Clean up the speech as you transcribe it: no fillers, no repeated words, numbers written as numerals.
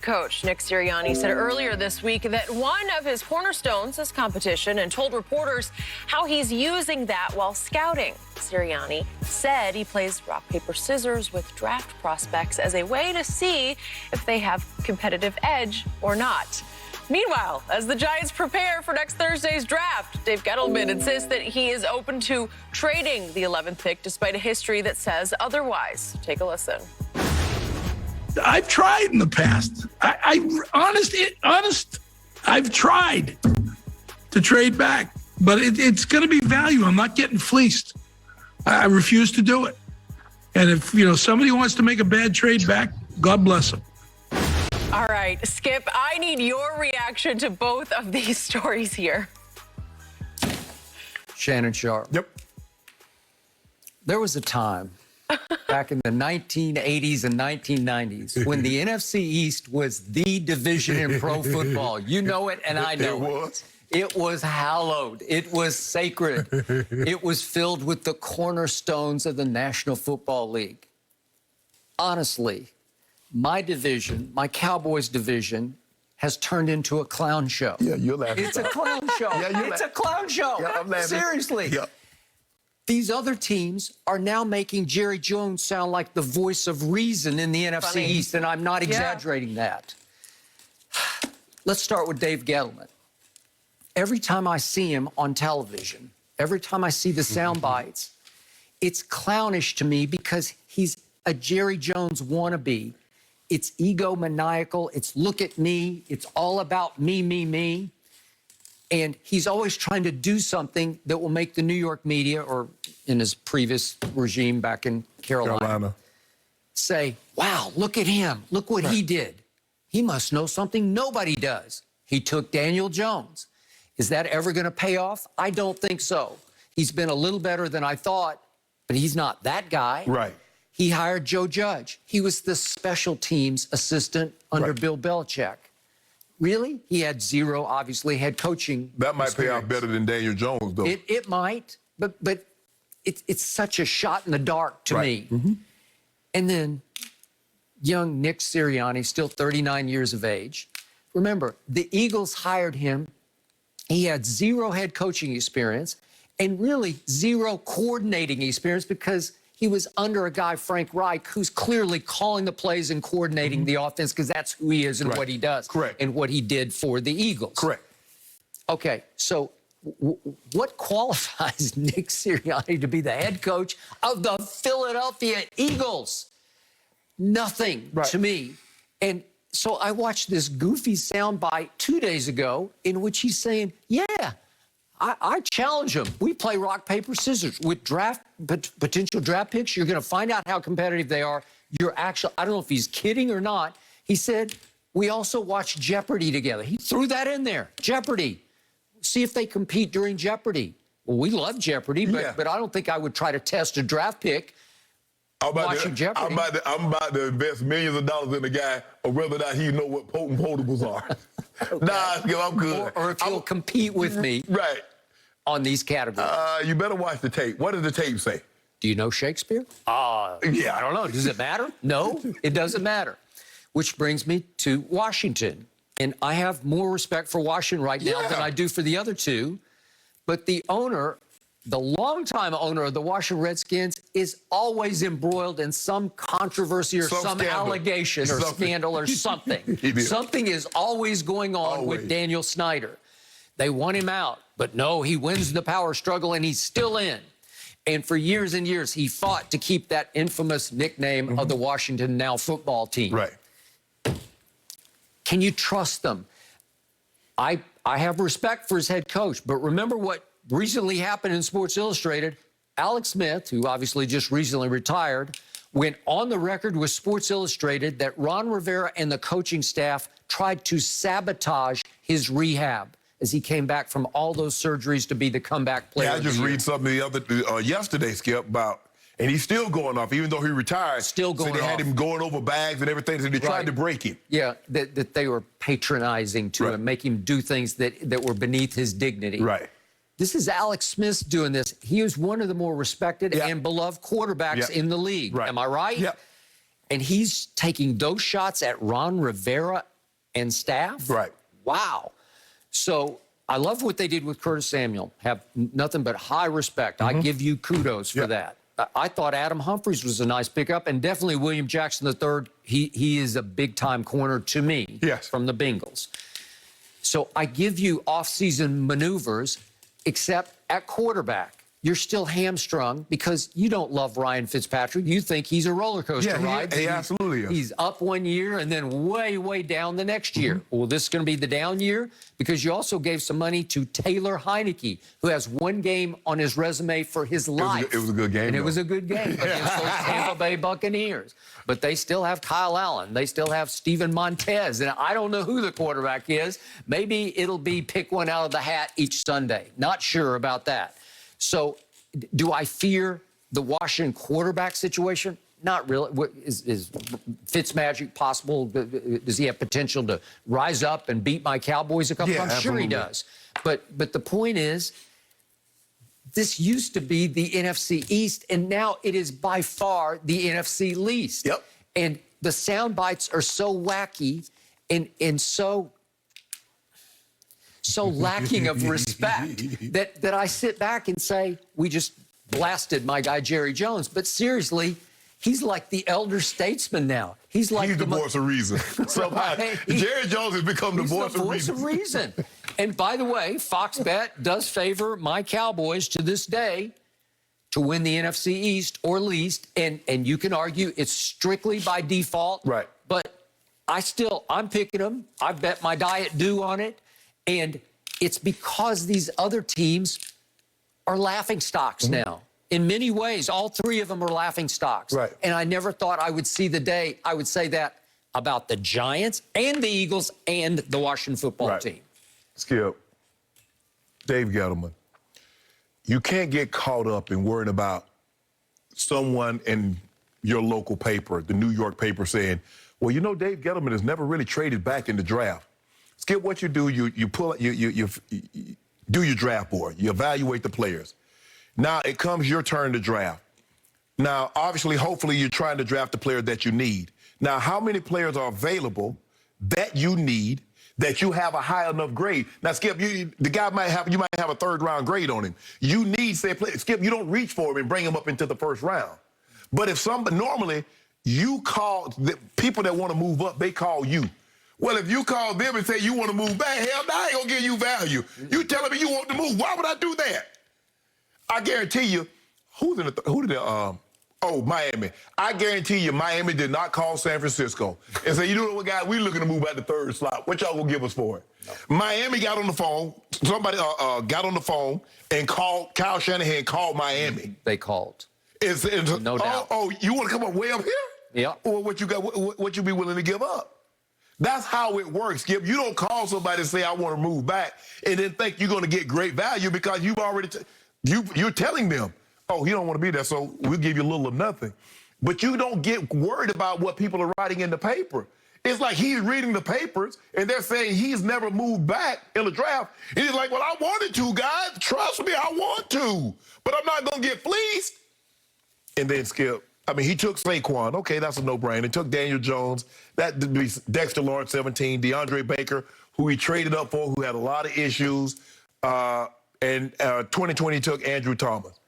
Coach Nick Sirianni said earlier this week that one of his cornerstones is competition and told reporters how he's using that while scouting. Sirianni said he plays rock, paper, scissors with draft prospects as a way to see if they have competitive edge or not. Meanwhile, as the Giants prepare for next Thursday's draft, Dave Gettleman insists that he is open to trading the 11th pick despite a history that says otherwise. Take a listen. I've tried in the past. I've tried to trade back, but it's going to be value. I'm not getting fleeced. I refuse to do it. And if somebody wants to make a bad trade back, God bless them. All right, Skip, I need your reaction to both of these stories here. Shannon Sharp. Yep. There was a time back in the 1980s and 1990s when the NFC East was the division in pro football. You know it, and I know it. Was. It was hallowed. It was sacred. It was filled with the cornerstones of the National Football League. Honestly, my division, my Cowboys division, has turned into a clown show. Yeah, you're laughing. It's a clown show. It's a clown show. Yeah, I'm laughing. Seriously. Yeah. These other teams are now making Jerry Jones sound like the voice of reason in the NFC East, and I'm not exaggerating that. Let's start with Dave Gettleman. Every time I see him on television, every time I see the sound bites, it's clownish to me because he's a Jerry Jones wannabe. It's egomaniacal. It's look at me. It's all about me, me, me. And he's always trying to do something that will make the New York media, or in his previous regime back in Carolina, say, wow, look at him. Look what he did. He must know something nobody does. He took Daniel Jones. Is that ever going to pay off? I don't think so. He's been a little better than I thought, but he's not that guy. Right. He hired Joe Judge. He was the special teams assistant under Bill Belichick. Really? He had zero, obviously, head coaching. That might pay out better than Daniel Jones, though. It might, but it's such a shot in the dark to me. And then young Nick Sirianni, still 39 years of age. Remember, the Eagles hired him. He had zero head coaching experience and really zero coordinating experience because he was under a guy, Frank Reich, who's clearly calling the plays and coordinating the offense because that's who he is and what he does. Correct. And what he did for the Eagles. Correct. Okay, so what qualifies Nick Sirianni to be the head coach of the Philadelphia Eagles? Nothing to me. And so I watched this goofy soundbite 2 days ago in which he's saying, yeah, I challenge them. We play rock, paper, scissors. With potential draft picks, you're going to find out how competitive they are. I don't know if he's kidding or not. He said, we also watch Jeopardy together. He threw that in there. Jeopardy. See if they compete during Jeopardy. Well, we love Jeopardy, but I don't think I would try to test a draft pick watching Jeopardy. I'm about to invest millions of dollars in the guy, or whether or not he know what potent potables are. Nah, I'm good. Or if he'll compete with me on these categories. You better watch the tape. What does the tape say? Do you know Shakespeare? Yeah, I don't know. Does it matter? No, it doesn't matter. Which brings me to Washington. And I have more respect for Washington right now than I do for the other two. But the owner, the longtime owner of the Washington Redskins, is always embroiled in some controversy or some allegation or scandal or something. Something is always going on with Daniel Snyder. They want him out, but no, he wins the power struggle and he's still in. And for years and years, he fought to keep that infamous nickname of the Washington now football team. Right. Can you trust them? I have respect for his head coach, but remember what recently happened in Sports Illustrated. Alex Smith, who obviously just recently retired, went on the record with Sports Illustrated that Ron Rivera and the coaching staff tried to sabotage his rehab as he came back from all those surgeries to be the comeback player. Yeah, I just read something yesterday, Skip, about, and he's still going off, even though he retired. Still going off. So they had him going over bags and everything, so they tried to break him. Yeah, that they were patronizing to him, make him do things that were beneath his dignity. Right. This is Alex Smith doing this. He is one of the more respected and beloved quarterbacks in the league. Am I right? Yep. And he's taking those shots at Ron Rivera and staff? Right. Wow. So I love what they did with Curtis Samuel. Have nothing but high respect. I give you kudos for that. I thought Adam Humphries was a nice pickup, and definitely William Jackson III. He is a big-time corner to me from the Bengals. So I give you off-season maneuvers, except at quarterback. You're still hamstrung because you don't love Ryan Fitzpatrick. You think he's a roller coaster ride. He absolutely is. He's up one year and then way, way down the next year. Well, this is going to be the down year because you also gave some money to Taylor Heineke, who has one game on his resume for his life. It was a good game. And it was a good game against those Tampa Bay Buccaneers. But they still have Kyle Allen. They still have Steven Montez. And I don't know who the quarterback is. Maybe it'll be pick one out of the hat each Sunday. Not sure about that. So do I fear the Washington quarterback situation? Not really. Is Fitzmagic possible? Does he have potential to rise up and beat my Cowboys a couple times? I'm sure he does. But the point is, this used to be the NFC East, and now it is by far the NFC least. Yep. And the sound bites are so wacky and so lacking of respect that I sit back and say, we just blasted my guy Jerry Jones. But seriously, he's like the elder statesman now. He's like the voice of reason. Jerry Jones has become the voice of reason. And by the way, Fox Bet does favor my Cowboys to this day to win the NFC East or least. And you can argue it's strictly by default. Right. But I'm picking them. I bet my diet due on it. And it's because these other teams are laughing stocks now. In many ways, all three of them are laughing stocks. Right. And I never thought I would see the day I would say that about the Giants and the Eagles and the Washington football team. Skip, Dave Gettleman, you can't get caught up in worrying about someone in your local paper, the New York paper, saying, well, you know, Dave Gettleman has never really traded back in the draft. Skip, what you do, you do your draft board. You evaluate the players. Now it comes your turn to draft. Now, obviously, hopefully, you're trying to draft the player that you need. Now, how many players are available that you need, that you have a high enough grade? Now, Skip, you might have a third-round grade on him. You need, say, player. Skip, you don't reach for him and bring him up into the first round. But if normally, you call the people that want to move up, they call you. Well, if you call them and say you want to move back, hell, I ain't going to give you value. You telling me you want to move. Why would I do that? I guarantee you, Miami. I guarantee you Miami did not call San Francisco and say, you know what, guys, we looking to move at the third slot. What y'all going to give us for it? No. Miami got on the phone. Somebody got on the phone and called, Kyle Shanahan called Miami. They called. No doubt. Oh, you want to come up way up here? Yeah. Or what you be willing to give up? That's how it works, Skip. You don't call somebody and say, I want to move back, and then think you're going to get great value because you've already, you're telling them, oh, he don't want to be there, so we'll give you a little of nothing. But you don't get worried about what people are writing in the paper. It's like he's reading the papers, and they're saying he's never moved back in the draft. And he's like, well, I wanted to, guys. Trust me, I want to. But I'm not going to get fleeced. And then, Skip, I mean, he took Saquon. Okay, that's a no-brainer. He took Daniel Jones. That be Dexter Lawrence, 17. DeAndre Baker, who he traded up for, who had a lot of issues. And 2020 took Andrew Thomas.